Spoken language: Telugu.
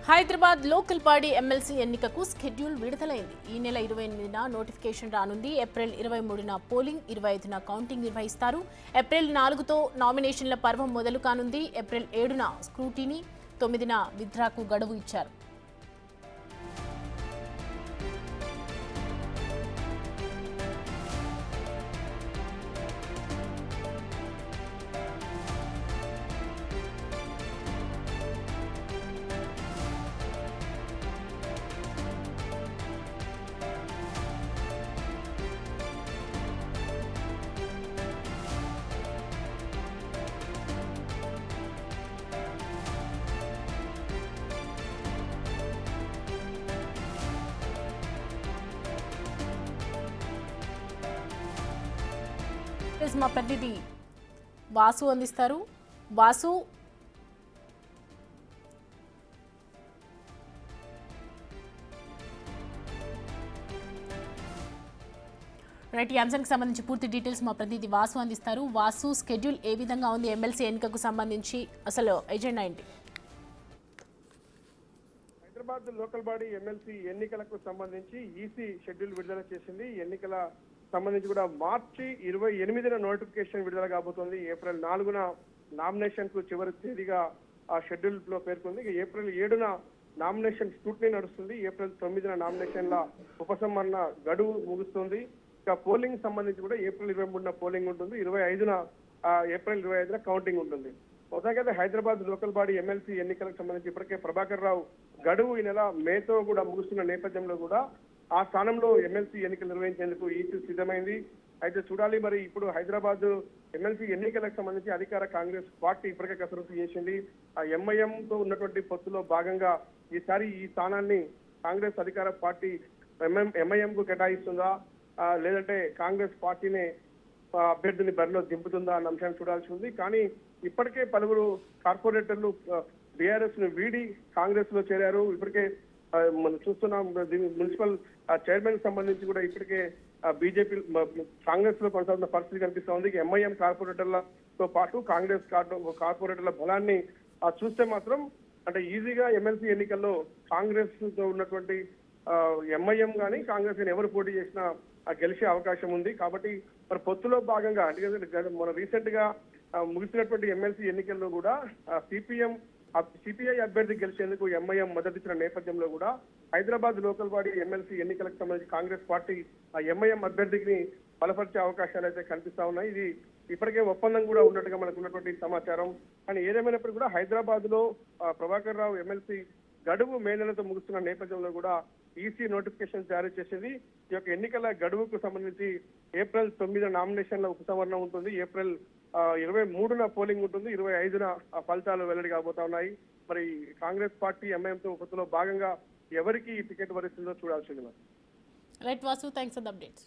హైదరాబాద్ లోకల్ బాడీ ఎమ్మెల్సీ ఎన్నికకు షెడ్యూల్ విడుదలైంది. ఈ నెల 28న నోటిఫికేషన్ రానుంది. ఏప్రిల్ 23న పోలింగ్, 25న కౌంటింగ్ నిర్వహిస్తారు. ఏప్రిల్ 4తో నామినేషన్ల పర్వం మొదలు కానుంది. ఏప్రిల్ 7న స్క్రూటినీ, 9న విత్డ్రాకు గడువు ఇచ్చారు. మా ప్రతినిధి వాసు అందిస్తారు. వాసు, రైట్, ఈ అంశానికి సంబంధించి పూర్తి డీటెయిల్స్ మా ప్రతినిధి వాసు అందిస్తారు. వాసు, షెడ్యూల్ ఏ విధంగా ఉంది ఎమ్మెల్సీ ఎన్నికకు సంబంధించి, అసలు ఎజెండా ఏంటి? హైదరాబాద్ లోకల్ బాడీ ఎమ్మెల్సీ ఎన్నికలకు సంబంధించి ఈసీ షెడ్యూల్ విడుదల చేసింది. ఎన్నికల సంబంధించి కూడా మార్చి 28న నోటిఫికేషన్ విడుదల కాబోతోంది. ఏప్రిల్ 4న నామినేషన్ కు చివరి తేదీగా ఆ షెడ్యూల్ లో పేర్కొంది. ఏప్రిల్ 7న నామినేషన్ స్క్రూటినీ నడుస్తుంది. ఏప్రిల్ 9న నామినేషన్ల ఉపసంహరణ గడువు ముగుస్తుంది. ఇక పోలింగ్ సంబంధించి కూడా ఏప్రిల్ 23న పోలింగ్ ఉంటుంది. ఏప్రిల్ 25న కౌంటింగ్ ఉంటుంది. మొత్తంగా హైదరాబాద్ లోకల్ బాడీ ఎమ్మెల్సీ ఎన్నికలకు సంబంధించి ఇప్పటికే ప్రభాకర్ రావు గడువు ఈ నెల మేతో కూడా ముగుస్తున్న నేపథ్యంలో కూడా ఆ స్థానంలో ఎమ్మెల్సీ ఎన్నికలు నిర్వహించేందుకు ఈసీ సిద్ధమైంది. అయితే చూడాలి, మరి ఇప్పుడు హైదరాబాద్ ఎమ్మెల్సీ ఎన్నికలకు సంబంధించి అధికార కాంగ్రెస్ పార్టీ ఇప్పటికే కసరత్తు చేసింది. ఆ ఎంఐఎం తో ఉన్నటువంటి పొత్తులో భాగంగా ఈసారి ఈ స్థానాన్ని కాంగ్రెస్ అధికార పార్టీ ఎంఐఎం కు కేటాయిస్తుందా, లేదంటే కాంగ్రెస్ పార్టీనే అభ్యర్థిని బరిలో దింపుతుందా అన్న అంశాన్ని చూడాల్సి ఉంది. కానీ ఇప్పటికే పలువురు కార్పొరేటర్లు బీఆర్ఎస్ ను వీడి కాంగ్రెస్ లో చేరారు. ఇప్పటికే మనం చూస్తున్నాం, మున్సిపల్ చైర్మన్ సంబంధించి కూడా ఇప్పటికే బీజేపీ కాంగ్రెస్ లో కొనసాగుతున్న పరిస్థితి కనిపిస్తా ఉంది. ఎంఐఎం కార్పొరేటర్లతో పాటు కాంగ్రెస్ కార్పొరేటర్ల బలాన్ని చూస్తే మాత్రం అంటే ఈజీగా ఎమ్మెల్సీ ఎన్నికల్లో కాంగ్రెస్ తో ఉన్నటువంటి ఎంఐఎం కానీ కాంగ్రెస్ కానీ ఎవరు పోటీ చేసినా గెలిచే అవకాశం ఉంది. కాబట్టి మరి పొత్తులో భాగంగా అంటే మన రీసెంట్ గా ముగిసినటువంటి ఎమ్మెల్సీ ఎన్నికల్లో కూడా సిపిఐ అభ్యర్థి గెలిచేందుకు ఎంఐఎం మద్దతిచ్చిన నేపథ్యంలో కూడా హైదరాబాద్ లోకల్ బాడీ ఎమ్మెల్సీ ఎన్నికలకు సంబంధించి కాంగ్రెస్ పార్టీ ఆ ఎంఐఎం అభ్యర్థికి బలపరిచే అవకాశాలు అయితే కనిపిస్తా ఉన్నాయి. ఇది ఇప్పటికే ఒప్పందం కూడా ఉన్నట్టుగా మనకు ఉన్నటువంటి సమాచారం. కానీ ఏదేమైనప్పుడు కూడా హైదరాబాద్ లో ప్రభాకర్ రావు ఎమ్మెల్సీ గడువు మే నెలతో ముగుస్తున్న నేపథ్యంలో కూడా ఈసీ నోటిఫికేషన్ జారీ చేసింది. ఈ యొక్క ఎన్నికల గడువుకు సంబంధించి ఏప్రిల్ 9న నామినేషన్ల ఉపసంహరణ ఉంటుంది. ఏప్రిల్ 23న పోలింగ్ ఉంటుంది. 25న ఫలితాలు వెల్లడి కాబోతా ఉన్నాయి. మరి కాంగ్రెస్ పార్టీ ఎంఐఎంతో పొత్తులో భాగంగా ఎవరికి టికెట్ వరిస్తుందో చూడాల్సింది. Right Vasu, thanks for the updates.